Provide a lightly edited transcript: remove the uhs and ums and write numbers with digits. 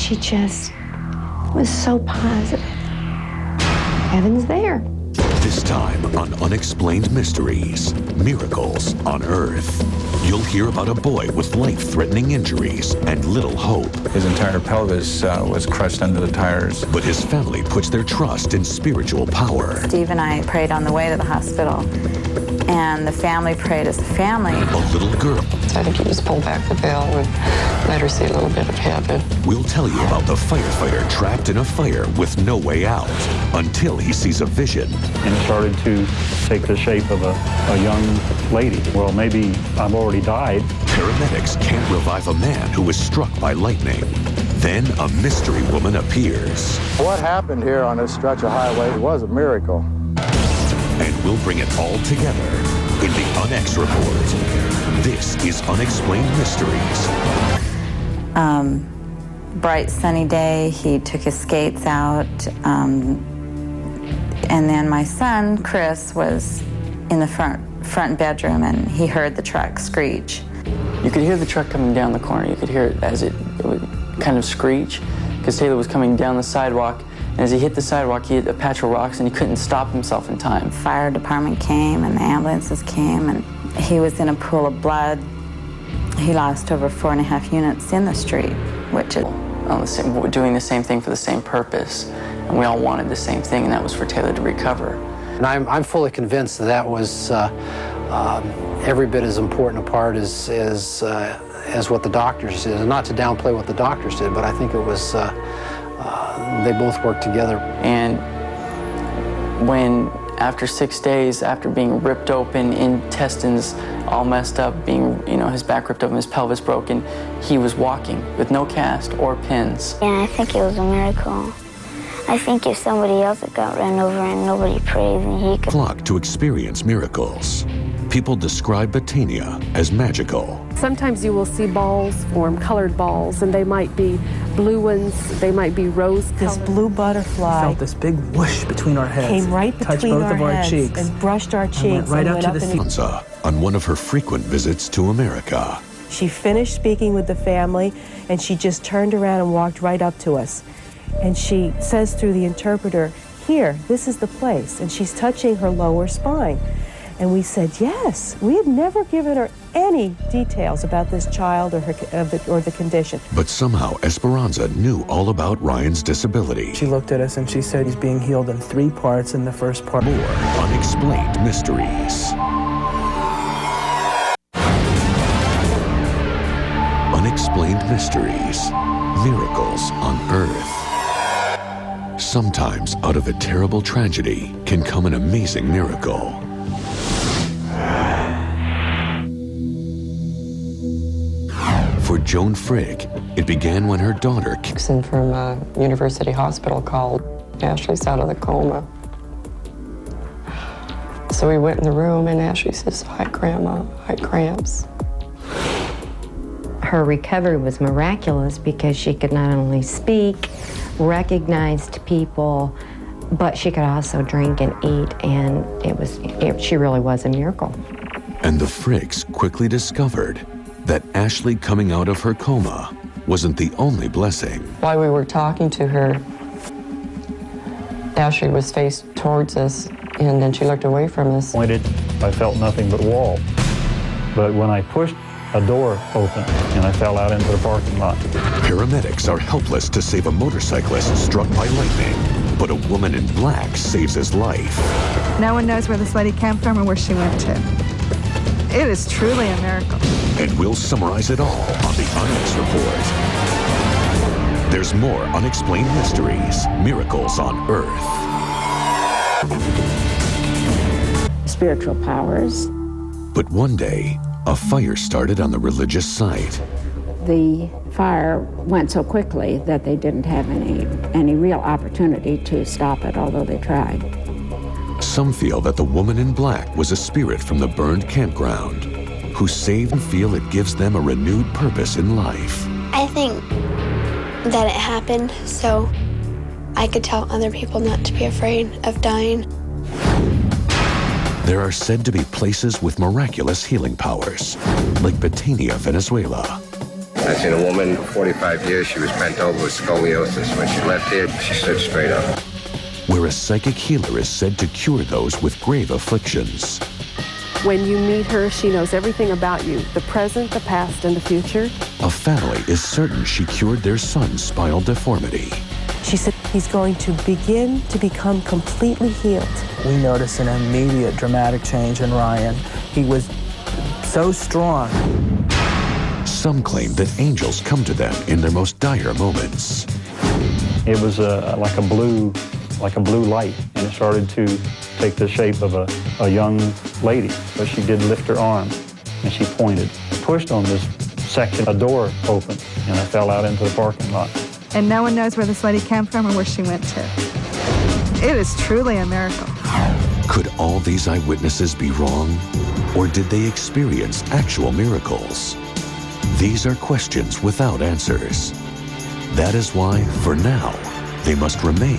she just was so positive. Heaven's there. This time on Unexplained Mysteries, Miracles on Earth. You'll hear about a boy with life-threatening injuries and little hope. His entire pelvis was crushed under the tires. But his family puts their trust in spiritual power. Steve and I prayed on the way to the hospital, and the family prayed as a family. A little girl. I think he just pulled back the veil and let her see a little bit of heaven. We'll tell you about the firefighter trapped in a fire with no way out until he sees a vision. And it started to take the shape of a young lady. Well, maybe I've already died. Paramedics can't revive a man who was struck by lightning. Then a mystery woman appears. What happened here on this stretch of highway was a miracle. And we'll bring it all together in the UNX Report. This is Unexplained Mysteries. Bright sunny day, he took his skates out, and then my son, Chris, was in the front bedroom, and he heard the truck screech. You could hear the truck coming down the corner. You could hear it as it would kind of screech, because Taylor was coming down the sidewalk, and as he hit the sidewalk, he hit a patch of rocks, and he couldn't stop himself in time. Fire department came, and the ambulances came, and he was in a pool of blood. He lost over 4.5 units in the street, which is... doing the same thing for the same purpose, and we all wanted the same thing, and that was for Taylor to recover. And I'm fully convinced that was every bit as important a part as what the doctors did. And not to downplay what the doctors did, but I think it was, they both worked together. And when, after 6 days, after being ripped open, intestines all messed up, being, his back ripped open, his pelvis broken, he was walking with no cast or pins. Yeah, I think it was a miracle. I think if somebody else had got run over and nobody prayed, then he could... Flock to experience miracles. People describe Betania as magical. Sometimes you will see balls form, colored balls, and they might be blue ones, they might be rose-colored. This blue butterfly felt this big whoosh between our heads. Came right between both our of our heads cheeks and brushed our cheeks. Right up to the Sansa on one of her frequent visits to America. She finished speaking with the family, and she just turned around and walked right up to us. And she says through the interpreter, "Here, this is the place." And she's touching her lower spine. And we said, yes. We had never given her any details about this child or the condition. But somehow Esperanza knew all about Ryan's disability. She looked at us and she said he's being healed in 3 parts. In the first part, more Unexplained Mysteries. Unexplained Mysteries. Miracles on Earth. Sometimes out of a terrible tragedy can come an amazing miracle. For Joan Frick, it began when her daughter... Dixon from University Hospital called. Ashley's out of the coma. So we went in the room and Ashley says, "Hi, Grandma, I had cramps." Her recovery was miraculous because she could not only speak, recognized people, but she could also drink and eat, and she really was a miracle. And the Fricks quickly discovered that Ashley coming out of her coma wasn't the only blessing. While we were talking to her, Ashley was faced towards us, and then she looked away from us. I felt nothing but wall. But when I pushed, a door opened, and I fell out into the parking lot. Paramedics are helpless to save a motorcyclist struck by lightning, but a woman in black saves his life. No one knows where this lady came from or where she went to. It is truly a miracle. And we'll summarize it all on the UNX Report. There's more Unexplained Mysteries, Miracles on Earth. Spiritual powers. But one day, a fire started on the religious site. The fire went so quickly that they didn't have any real opportunity to stop it, although they tried. Some feel that the woman in black was a spirit from the burned campground who saved and feel it gives them a renewed purpose in life. I think that it happened so I could tell other people not to be afraid of dying. There are said to be places with miraculous healing powers, like Betania, Venezuela. I've seen a woman, 45 years, she was bent over with scoliosis. When she left here, she stood straight up. Where a psychic healer is said to cure those with grave afflictions. When you meet her, she knows everything about you, the present, the past, and the future. A family is certain she cured their son's spinal deformity. She said he's going to begin to become completely healed. We noticed an immediate dramatic change in Ryan. He was so strong. Some claim that angels come to them in their most dire moments. It was like a blue light, and it started to take the shape of a young lady. But she did lift her arm, and she pointed. Pushed on this section, a door opened, and I fell out into the parking lot. And no one knows where this lady came from or where she went to. It is truly a miracle. Could all these eyewitnesses be wrong? Or did they experience actual miracles? These are questions without answers. That is why, for now, they must remain